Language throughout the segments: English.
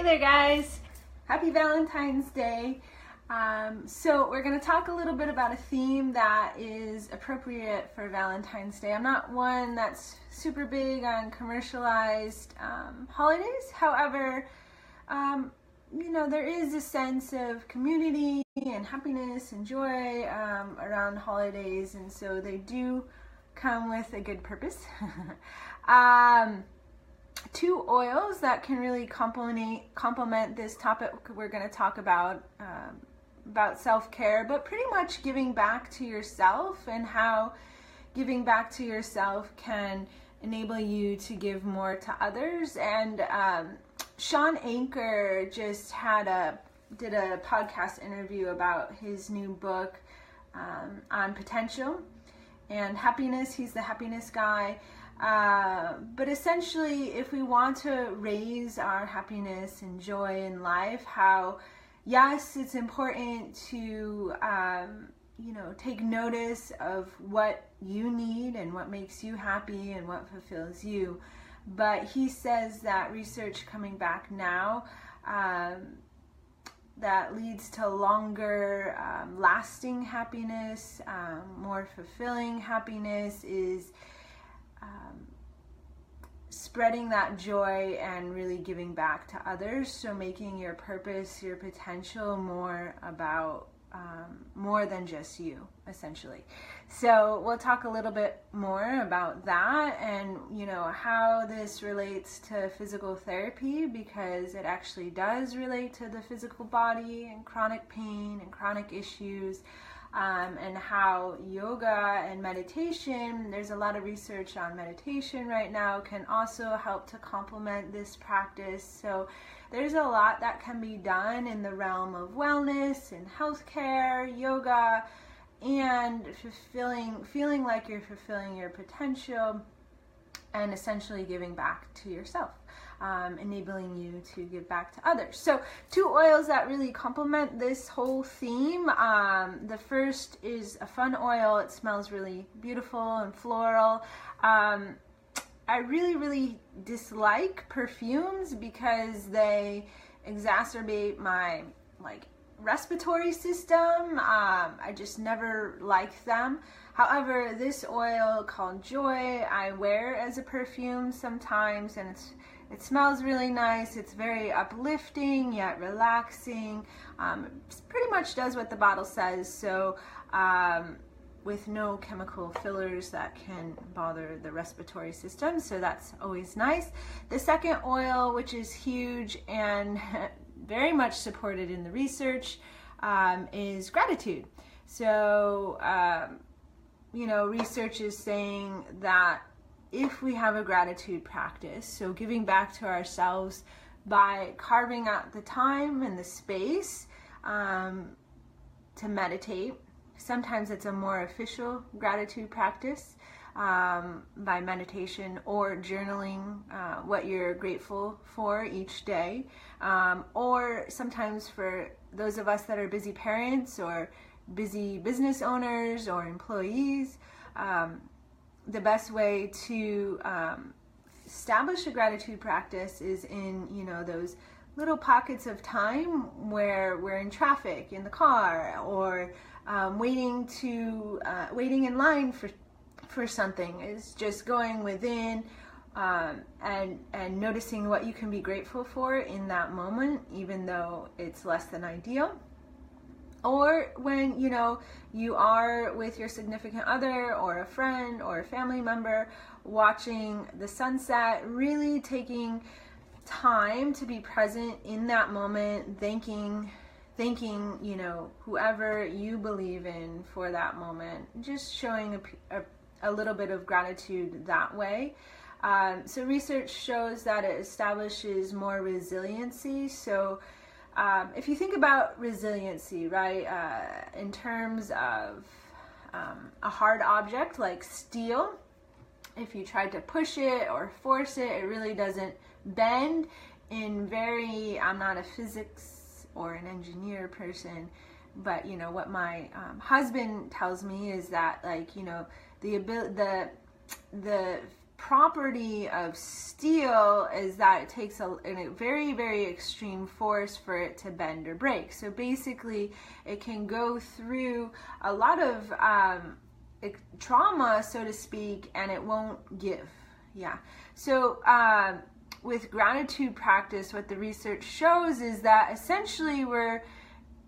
Hey there guys, happy Valentine's Day. So we're going to talk a little bit about a theme that is appropriate for Valentine's Day. I'm not one that's super big on commercialized holidays. However, there is a sense of community and happiness and joy around holidays, and so they do come with a good purpose. Two oils that can really complement this topic we're going to talk about self-care, but pretty much giving back to yourself and how giving back to yourself can enable you to give more to others. And Shawn Achor just did a podcast interview about his new book on potential and happiness. He's the happiness guy. But essentially, if we want to raise our happiness and joy in life, yes, it's important to, take notice of what you need and what makes you happy and what fulfills you. But he says that research coming back now, that leads to longer lasting happiness, more fulfilling happiness is spreading that joy and really giving back to others. So making your purpose, your potential more about more than just you, essentially. So we'll talk a little bit more about that and how this relates to physical therapy, because it actually does relate to the physical body and chronic pain and chronic issues. And how yoga and meditation, there's a lot of research on meditation right now, can also help to complement this practice. So there's a lot that can be done in the realm of wellness and healthcare, yoga, and feeling like you're fulfilling your potential and essentially giving back to yourself. Enabling you to give back to others. So two oils that really complement this whole theme. The first is a fun oil. It smells really beautiful and floral. I really dislike perfumes because they exacerbate my respiratory system. I just never liked them. However, this oil called Joy, I wear as a perfume sometimes, and it smells really nice. It's very uplifting yet relaxing. It pretty much does what the bottle says. So with no chemical fillers that can bother the respiratory system. So that's always nice. The second oil, which is huge and very much supported in the research, is gratitude. So, research is saying that if we have a gratitude practice, so giving back to ourselves by carving out the time and the space to meditate. Sometimes it's a more official gratitude practice by meditation or journaling what you're grateful for each day. Or sometimes for those of us that are busy parents or busy business owners or employees, the best way to establish a gratitude practice is in, those little pockets of time where we're in traffic, in the car, or waiting in line for something. Is just going within and noticing what you can be grateful for in that moment, even though it's less than ideal. Or when you are with your significant other or a friend or a family member watching the sunset, really taking time to be present in that moment, thanking whoever you believe in for that moment, just showing a little bit of gratitude that way. So research shows that it establishes more resiliency. So if you think about resiliency, right, in terms of a hard object like steel, if you tried to push it or force it, it really doesn't bend. I'm not a physics or an engineer person, but what my husband tells me is that the property of steel is that it takes a very, very extreme force for it to bend or break. So basically, it can go through a lot of trauma, so to speak, and it won't give. Yeah. So with gratitude practice, what the research shows is that essentially we're,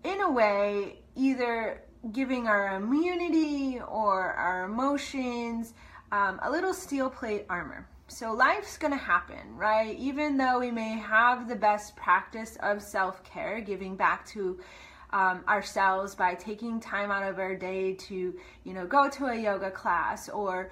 in a way, either giving our immunity or our emotions a little steel plate armor. So life's gonna happen, right? Even though we may have the best practice of self-care, giving back to ourselves by taking time out of our day to, go to a yoga class or,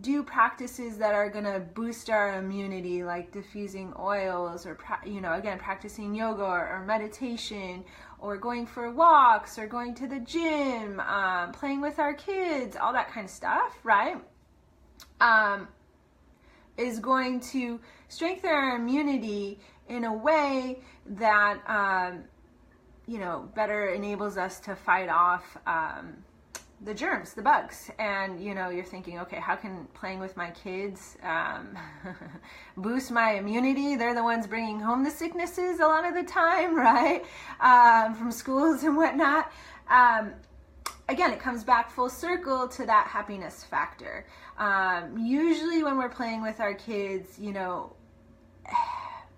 do practices that are going to boost our immunity, like diffusing oils or, again, practicing yoga or meditation or going for walks or going to the gym, playing with our kids, all that kind of stuff, right? Is going to strengthen our immunity in a way that, better enables us to fight off the germs, the bugs. And, you're thinking, okay, how can playing with my kids boost my immunity? They're the ones bringing home the sicknesses a lot of the time, right? From schools and whatnot. Again, it comes back full circle to that happiness factor. Usually when we're playing with our kids,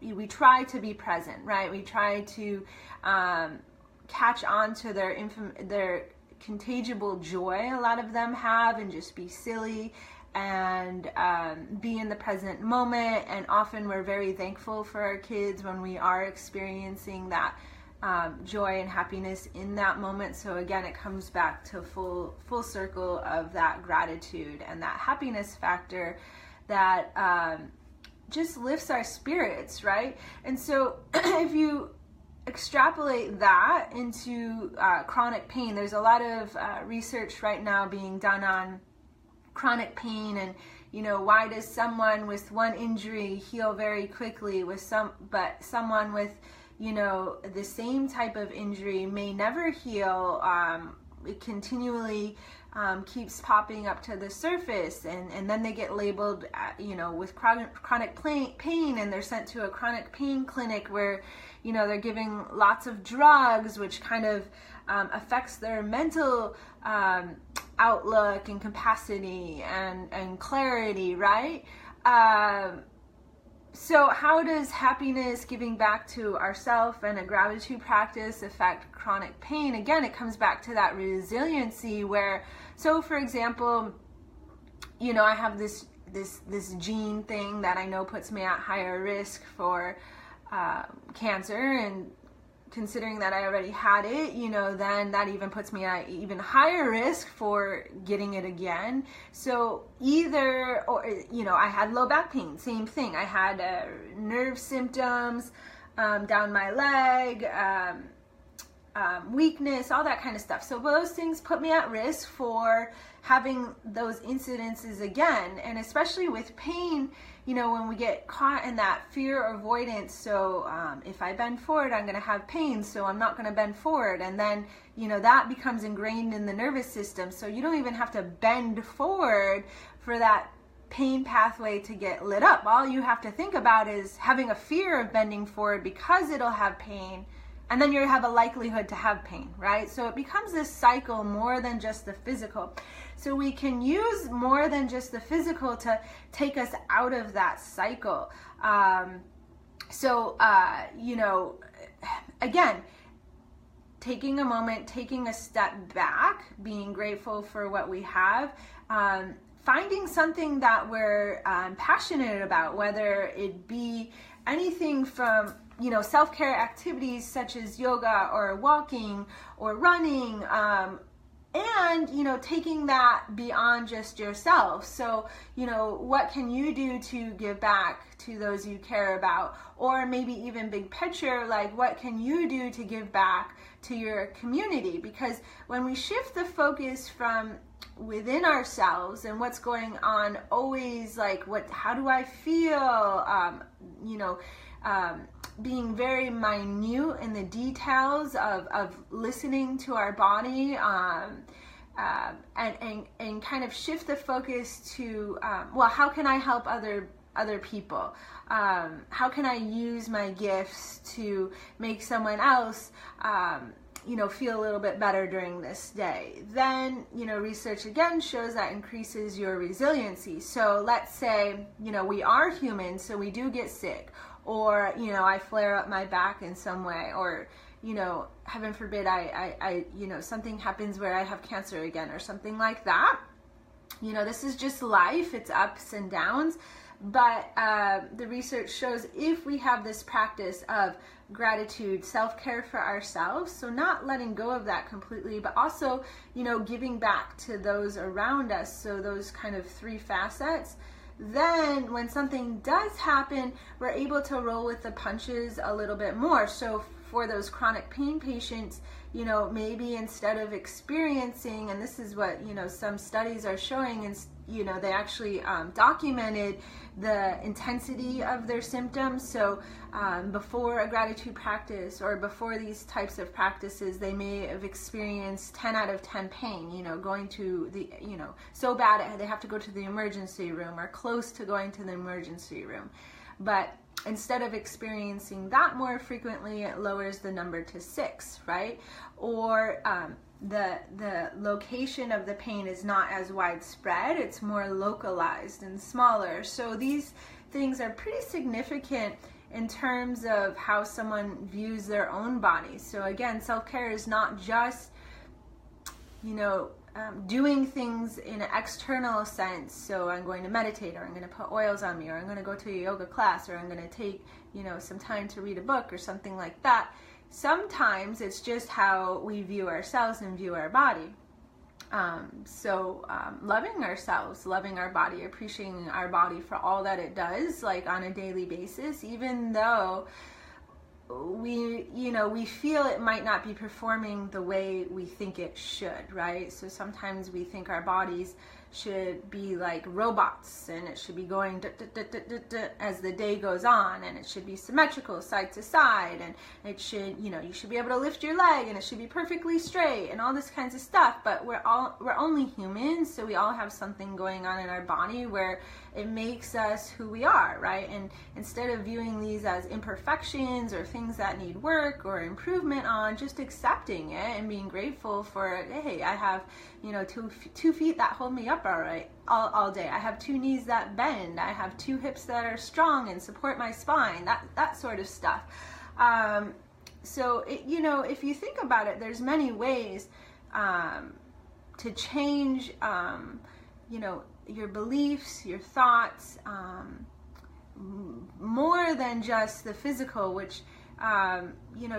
we try to be present, right? We try to catch on to their contagious joy a lot of them have, and just be silly and be in the present moment. And often we're very thankful for our kids when we are experiencing that joy and happiness in that moment. So again, it comes back to full circle of that gratitude and that happiness factor that just lifts our spirits, right? And so if you extrapolate that into chronic pain, there's a lot of research right now being done on chronic pain and, why does someone with one injury heal very quickly but someone with, the same type of injury may never heal. It continually keeps popping up to the surface, and then they get labeled, with chronic pain, and they're sent to a chronic pain clinic where, they're giving lots of drugs, which kind of affects their mental outlook and capacity and clarity, right? So how does happiness, giving back to ourselves, and a gratitude practice affect chronic pain? Again, it comes back to that resiliency where, so for example, I have this gene thing that I know puts me at higher risk for cancer, and considering that I already had it, then that even puts me at even higher risk for getting it again. So I had low back pain, same thing. I had nerve symptoms down my leg, weakness, all that kind of stuff. So those things put me at risk for having those incidences again. And especially with pain, when we get caught in that fear avoidance, so if I bend forward, I'm going to have pain, so I'm not going to bend forward. And then, that becomes ingrained in the nervous system. So you don't even have to bend forward for that pain pathway to get lit up. All you have to think about is having a fear of bending forward because it'll have pain, and then you have a likelihood to have pain, right? So it becomes this cycle more than just the physical. So we can use more than just the physical to take us out of that cycle. Again, taking a moment, taking a step back, being grateful for what we have, finding something that we're passionate about, whether it be anything from self-care activities such as yoga or walking or running, and taking that beyond just yourself. So what can you do to give back to those you care about? Or maybe even big picture, like what can you do to give back to your community? Because when we shift the focus from within ourselves and what's going on, always like how do I feel, being very minute in the details of listening to our body, and kind of shift the focus to, well, how can I help other people? How can I use my gifts to make someone else, feel a little bit better during this day? Then, research again shows that increases your resiliency. So let's say, we are human, so we do get sick, or, I flare up my back in some way, or, heaven forbid, I something happens where I have cancer again or something like that. This is just life. It's ups and downs. But the research shows if we have this practice of gratitude, self-care for ourselves, so not letting go of that completely, but also, giving back to those around us, so those kind of three facets, then when something does happen, we're able to roll with the punches a little bit more. So for those chronic pain patients, maybe instead of experiencing, and this is what, some studies are showing, and, they actually documented the intensity of their symptoms. So before a gratitude practice or before these types of practices, they may have experienced 10 out of 10 pain, going to the, so bad they have to go to the emergency room or close to going to the emergency room. But instead of experiencing that more frequently, it lowers the number to 6, right? Or the location of the pain is not as widespread, it's more localized and smaller. So these things are pretty significant in terms of how someone views their own body. So again, self-care is not just, doing things in an external sense. So I'm going to meditate, or I'm going to put oils on me, or I'm going to go to a yoga class, or I'm going to take, some time to read a book or something like that. Sometimes it's just how we view ourselves and view our body. Loving ourselves, loving our body, appreciating our body for all that it does, like on a daily basis, even though we feel it might not be performing the way we think it should, right? So sometimes we think our bodies should be like robots, and it should be going as the day goes on, and it should be symmetrical side to side, and it should, you should be able to lift your leg, and it should be perfectly straight, and all this kinds of stuff. But we're only humans, so we all have something going on in our body where it makes us who we are, right? And instead of viewing these as imperfections or things that need work or improvement on, just accepting it and being grateful for, hey, I have, two feet that hold me up all day. I have 2 knees that bend. I have 2 hips that are strong and support my spine. That sort of stuff. So if you think about it, there's many ways to change, your beliefs, your thoughts, more than just the physical, which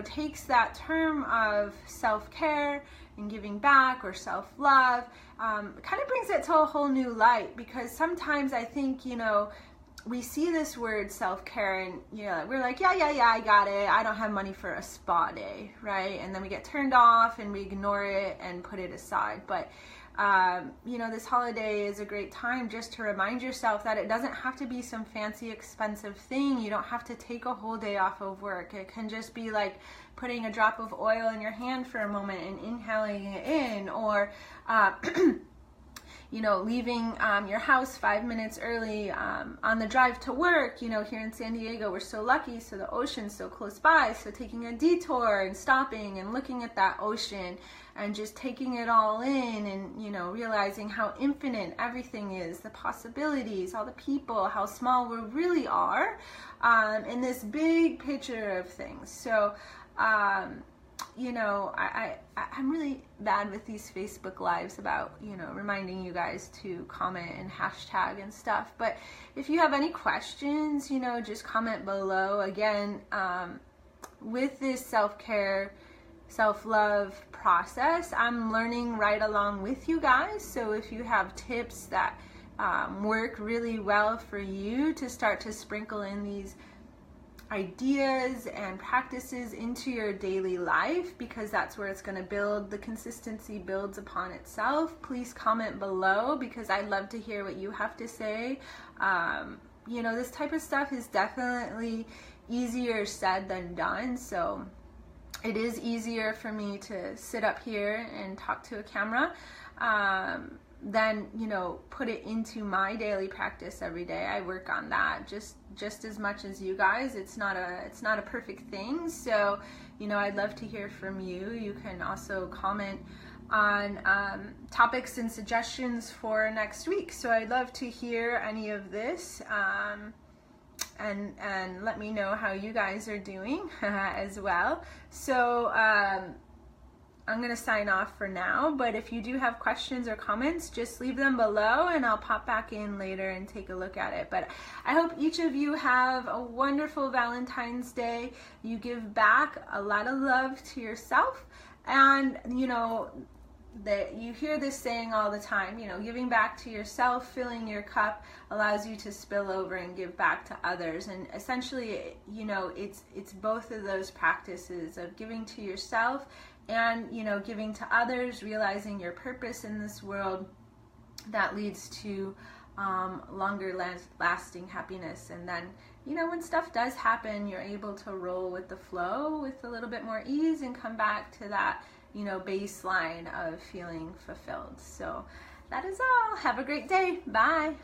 takes that term of self-care and giving back or self-love, kind of brings it to a whole new light. Because sometimes I think, we see this word self-care and, we're like, yeah, I got it. I don't have money for a spa day, right? And then we get turned off and we ignore it and put it aside. But this holiday is a great time just to remind yourself that it doesn't have to be some fancy, expensive thing. You don't have to take a whole day off of work. It can just be like putting a drop of oil in your hand for a moment and inhaling it in, or leaving your house 5 minutes early on the drive to work. Here in San Diego, we're so lucky, so the ocean's so close by, so taking a detour and stopping and looking at that ocean and just taking it all in, and realizing how infinite everything is, the possibilities, all the people, how small we really are in this big picture of things. So I'm really bad with these Facebook Lives about, reminding you guys to comment and hashtag and stuff. But if you have any questions, just comment below. Again, with this self-care, self-love process, I'm learning right along with you guys. So if you have tips that work really well for you to start to sprinkle in these ideas and practices into your daily life, because that's where it's going to build, the consistency builds upon itself, please comment below, because I'd love to hear what you have to say. This type of stuff is definitely easier said than done, so it is easier for me to sit up here and talk to a camera than, you know, put it into my daily practice every day. I work on that just as much as you guys. It's not a perfect thing. So, you know, I'd love to hear from you. You can also comment on topics and suggestions for next week. So I'd love to hear any of this, and let me know how you guys are doing as well. So I'm going to sign off for now, but if you do have questions or comments, just leave them below and I'll pop back in later and take a look at it. But I hope each of you have a wonderful Valentine's Day. You give back a lot of love to yourself, and you know that you hear this saying all the time, you know, giving back to yourself, filling your cup allows you to spill over and give back to others. And essentially, you know, it's both of those practices of giving to yourself and, you know, giving to others, realizing your purpose in this world that leads to longer lasting happiness. And then, you know, when stuff does happen, you're able to roll with the flow with a little bit more ease and come back to that, you know, baseline of feeling fulfilled. So that is all. Have a great day. Bye.